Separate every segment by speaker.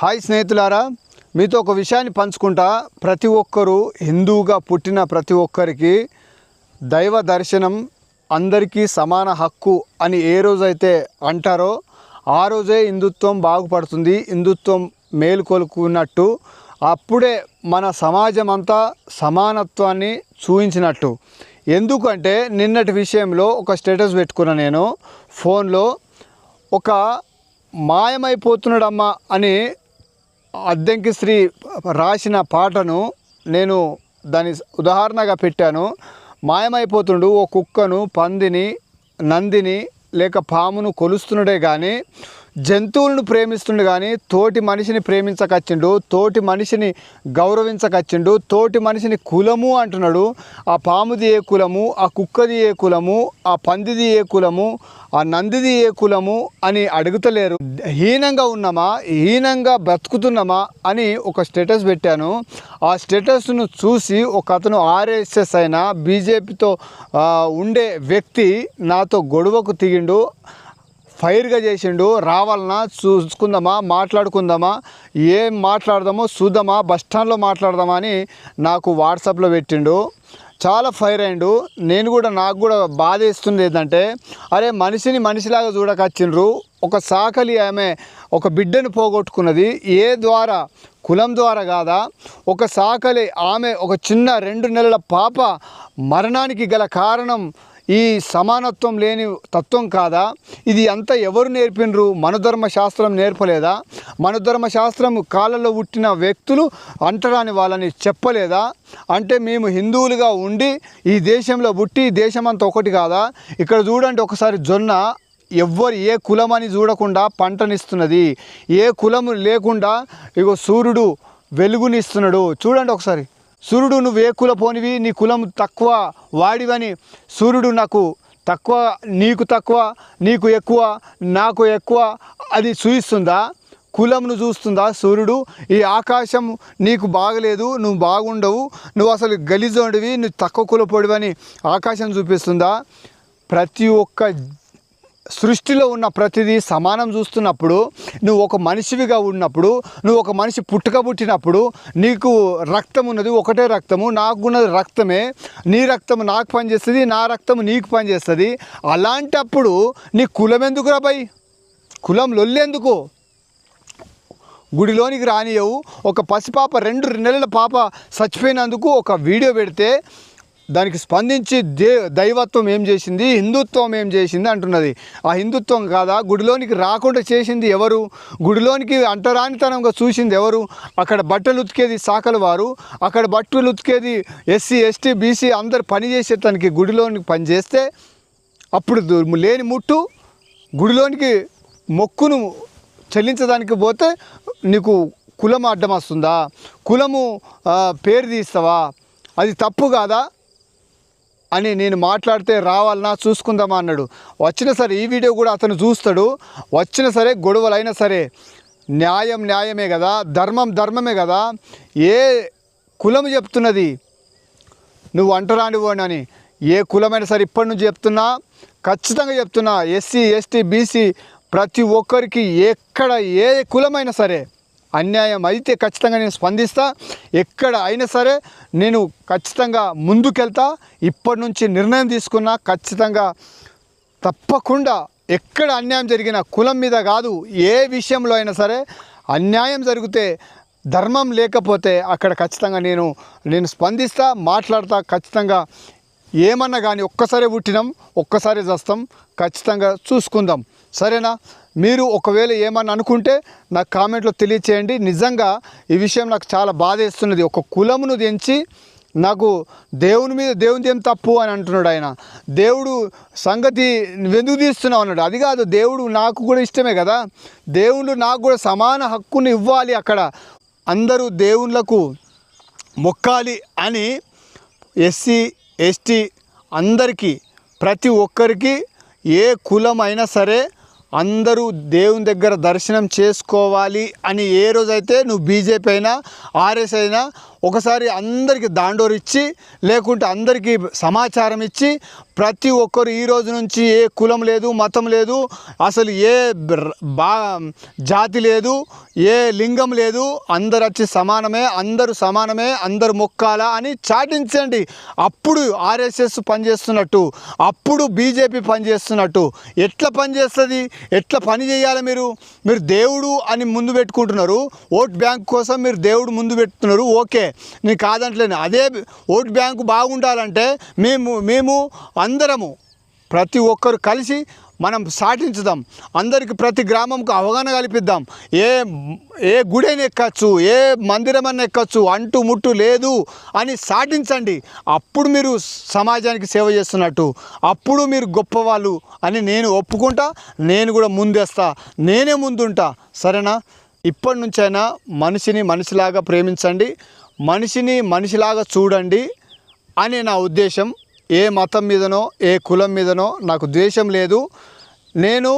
Speaker 1: Hi స్నేహితులారా, మీతో ఒక విషయాన్ని పంచుకుంటా. ప్రతి ఒక్కరూ హిందువుగా పుట్టిన ప్రతి ఒక్కరికి దైవ దర్శనం అందరికీ సమాన హక్కు అని ఏ రోజైతే అంటారో ఆ రోజే హిందుత్వం బాగుపడుతుంది, హిందుత్వం మేలుకొలుకున్నట్టు. అప్పుడే మన సమాజం అంతా సమానత్వాన్ని చూపించినట్టు. ఎందుకంటే నిన్నటి విషయంలో ఒక స్టేటస్ పెట్టుకున్నా నేను ఫోన్లో. ఒక మాయమైపోతున్నాడమ్మా అని అద్దంకి శ్రీ రాసిన పాటను నేను దాని ఉదాహరణగా పెట్టాను. మాయమైపోతుండు ఓ కుక్కను, పందిని, నందిని లేక పామును కొలుస్తున్నాడే కానీ జంతువులను ప్రేమిస్తుండు కానీ తోటి మనిషిని ప్రేమించకచ్చిండు, తోటి మనిషిని గౌరవించకచ్చిండు, తోటి మనిషిని కులము అంటున్నాడు. ఆ పాముది ఏ కులము, ఆ కుక్కది ఏ కులము, ఆ పందిది ఏ కులము, ఆ నందిది ఏ కులము అని అడుగుతలేరు. హీనంగా ఉన్నామా, హీనంగా బ్రతుకుతున్నామా అని ఒక స్టేటస్ పెట్టాను. ఆ స్టేటస్ను చూసి ఒక అతను ఆర్ఎస్ఎస్ అయినా బీజేపీతో ఉండే వ్యక్తి నాతో గొడవకు దిగిండు, ఫైర్గా చేసిండు. రావాలన్నా చూసుకుందామా, మాట్లాడుకుందామా, ఏం మాట్లాడదామో చూద్దామా, బస్టాండ్లో మాట్లాడదామా అని నాకు వాట్సాప్లో పెట్టిండు. చాలా ఫైర్ అయిండు. నాకు కూడా బాధ వేస్తుంది ఏంటంటే, అరే మనిషిని మనిషిలాగా చూడకొచ్చిండ్రు. ఒక సాకలి ఆమె ఒక బిడ్డను పోగొట్టుకున్నది. ఏ ద్వారా? కులం ద్వారా కాదా? ఒక సాకలి ఆమె ఒక చిన్న 2 నెలల పాప మరణానికి గల కారణం ఈ సమానత్వం లేని తత్వం కాదా? ఇది అంతా ఎవరు నేర్పినరు? మనుధర్మశాస్త్రం నేర్పలేదా? మనుధర్మశాస్త్రం కాళ్ళలో పుట్టిన వ్యక్తులు అంటరాని వాళ్ళని చెప్పలేదా? అంటే మేము హిందువులుగా ఉండి ఈ దేశంలో పుట్టి ఈ దేశమంతా ఒకటి కాదా? ఇక్కడ చూడండి ఒకసారి జొన్న ఎవ్వరు ఏ కులం అని చూడకుండా పంటనిస్తున్నది. ఏ కులము లేకుండా ఇగో సూర్యుడు వెలుగునిస్తున్నాడు. చూడండి ఒకసారి. సూర్యుడు నువ్వు ఏ కుల పోనివి, నీ కులం తక్కువ వాడివని సూర్యుడు నాకు తక్కువ, నీకు తక్కువ, నీకు ఎక్కువ, నాకు ఎక్కువ అది చూయిస్తుందా? కులంను చూస్తుందా సూర్యుడు? ఈ ఆకాశం నీకు బాగలేదు, నువ్వు బాగుండవు, నువ్వు అసలు గలీజోడివి, నువ్వు తక్కువ కులపోడివని ఆకాశం చూపిస్తుందా? ప్రతి ఒక్క సృష్టిలో ఉన్న ప్రతిదీ సమానం చూస్తున్నప్పుడు, నువ్వు ఒక మనిషివిగా ఉన్నప్పుడు, నువ్వు ఒక మనిషి పుట్టినప్పుడు నీకు రక్తం ఉన్నది, ఒకటే రక్తము, నాకు ఉన్నది రక్తమే. నీ రక్తం నాకు పనిచేస్తుంది, నా రక్తం నీకు పనిచేస్తుంది. అలాంటప్పుడు నీ కులం ఎందుకు రాబాయి? కులం లొల్లెందుకు? గుడిలోనికి రానియవు. ఒక పసిపాప 2 నెలల పాప చచ్చిపోయినందుకు ఒక వీడియో పెడితే దానికి స్పందించి దైవత్వం ఏం చేసింది, హిందుత్వం ఏం చేసింది అంటున్నది. ఆ హిందుత్వం కాదా? గుడిలోనికి రాకుండా చేసింది ఎవరు? గుడిలోనికి అంటరానితనంగా చూసింది ఎవరు? అక్కడ బట్టలు ఉతికేది సాకలు వారు, అక్కడ బట్టలు ఉతికేది ఎస్సీ ఎస్టీ బీసీ అందరు పని చేసేదానికి గుడిలోనికి పని చేస్తే అప్పుడు లేని ముట్టు గుడిలోనికి మొక్కును చెల్లించడానికి పోతే నీకు కులం అడ్డం వస్తుందా? కులము పేరు తీస్తావా? అది తప్పు కాదా అని నేను మాట్లాడితే రావాలన్నా చూసుకుందామా అన్నాడు. వచ్చినా సరే ఈ వీడియో కూడా అతను చూస్తాడు. వచ్చినా సరే గొడవలైనా సరే న్యాయం న్యాయమే కదా, ధర్మం ధర్మమే కదా. ఏ కులం చెప్తున్నది నువ్వు అంటరానివ్వని? ఏ కులమైనా సరే ఇప్పటి నుంచి చెప్తున్నా, ఖచ్చితంగా చెప్తున్నా, ఎస్సీ ఎస్టీ బీసీ ప్రతి ఒక్కరికి ఎక్కడ ఏ కులమైనా సరే అన్యాయం అయితే ఖచ్చితంగా నేను స్పందిస్తా. ఎక్కడ అయినా సరే నేను ఖచ్చితంగా ముందుకెళ్తా. ఇప్పటి నుంచి నిర్ణయం తీసుకున్నా, ఖచ్చితంగా తప్పకుండా ఎక్కడ అన్యాయం జరిగినా కులం మీద కాదు, ఏ విషయంలో అయినా సరే అన్యాయం జరిగితే ధర్మం లేకపోతే అక్కడ ఖచ్చితంగా నేను స్పందిస్తా, మాట్లాడతా. ఖచ్చితంగా ఏమన్నా కానీ ఒక్కసారి పుట్టినాం, ఒక్కసారి చేస్తాం, ఖచ్చితంగా చూసుకుందాం. సరేనా? మీరు ఒకవేళ ఏమన్నా అనుకుంటే నాకు కామెంట్లో తెలియచేయండి. నిజంగా ఈ విషయం నాకు చాలా బాధ వేస్తున్నది. ఒక కులమును తెంచి నాకు దేవుని ఏం తప్పు అని అంటున్నాడు ఆయన. దేవుడు సంగతి ఎందుకు తీస్తున్నావు అన్నాడు. అది కాదు, దేవుడు నాకు కూడా ఇష్టమే కదా. దేవుళ్ళు నాకు కూడా సమాన హక్కుని ఇవ్వాలి. అక్కడ అందరూ దేవుళ్ళకు మొక్కాలి అని ఎస్సీ ఎస్టీ అందరికీ ప్రతి ఒక్కరికి ఏ కులం అయినా సరే అందరూ దేవుని దగ్గర దర్శనం చేసుకోవాలి అని ఏ రోజైతే నువ్వు బీజేపీ అయినా ఆర్ఎస్ అయినా ఒకసారి అందరికీ దాండోరు ఇచ్చి లేకుంటే అందరికీ సమాచారం ఇచ్చి ప్రతి ఒక్కరు ఈ రోజు నుంచి ఏ కులం లేదు, మతం లేదు, అసలు ఏ జాతి లేదు, ఏ లింగం లేదు, అందరు వచ్చి సమానమే, అందరూ సమానమే, అందరు మొక్కాలా అని చాటించండి. అప్పుడు ఆర్ఎస్ఎస్ పనిచేస్తున్నట్టు, అప్పుడు బీజేపీ పనిచేస్తున్నట్టు. ఎట్లా పనిచేస్తుంది? ఎట్లా పని చేయాలి? మీరు దేవుడు అని ముందు పెట్టుకుంటున్నారు, ఓట్ బ్యాంక్ కోసం మీరు దేవుడు ముందు పెట్టుతున్నారు. ఓకే, నేను కాదంటలేను. అదే ఓట్ బ్యాంకు బాగుండాలంటే మేము అందరము ప్రతి ఒక్కరు కలిసి మనం సాటించుదాం. అందరికి ప్రతి గ్రామంకు అవగాహన కల్పిద్దాం. ఏ గుడైనా ఎక్కచ్చు, ఏ మందిరమన్నా ఎక్కచ్చు, అంటు ముట్టు లేదు అని సాటించండి. అప్పుడు మీరు సమాజానికి సేవ చేస్తున్నట్టు, అప్పుడు మీరు గొప్పవాళ్ళు అని నేను ఒప్పుకుంటా. నేను కూడా ముందేస్తా, నేనే ముందుంటా. సరేనా? ఇప్పటి నుంచైనా మనిషిని మనిషిలాగా ప్రేమించండి, మనిషిని మనిషిలాగా చూడండి అని నా ఉద్దేశం. ఏ మతం మీదనో ఏ కులం మీదనో నాకు ద్వేషం లేదు. నేను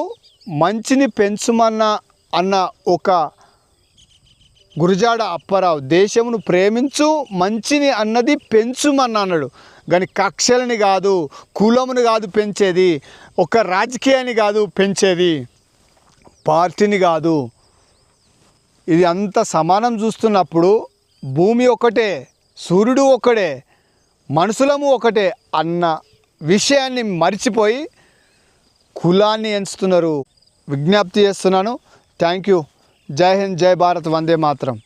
Speaker 1: మంచిని పెంచుమన్న అన్న ఒక గురజాడ అప్పారావు దేశమును ప్రేమించు మంచిని అన్నది పెంచుమన్న అన్నాడు. కానీ కక్షలని కాదు, కులమును కాదు పెంచేది, ఒక రాజకీయాన్ని కాదు పెంచేది, పార్టీని కాదు. ఇది అంత సమానం చూస్తున్నప్పుడు భూమి ఒకటే, సూర్యుడు ఒకటే, మనుషులము ఒకటే అన్న విషయాన్ని మర్చిపోయి కులాన్ని ఎంచుతున్నారు. విజ్ఞప్తి చేస్తున్నాను. Thank you. జై హింద్, జై భారత్, వందే మాతరం.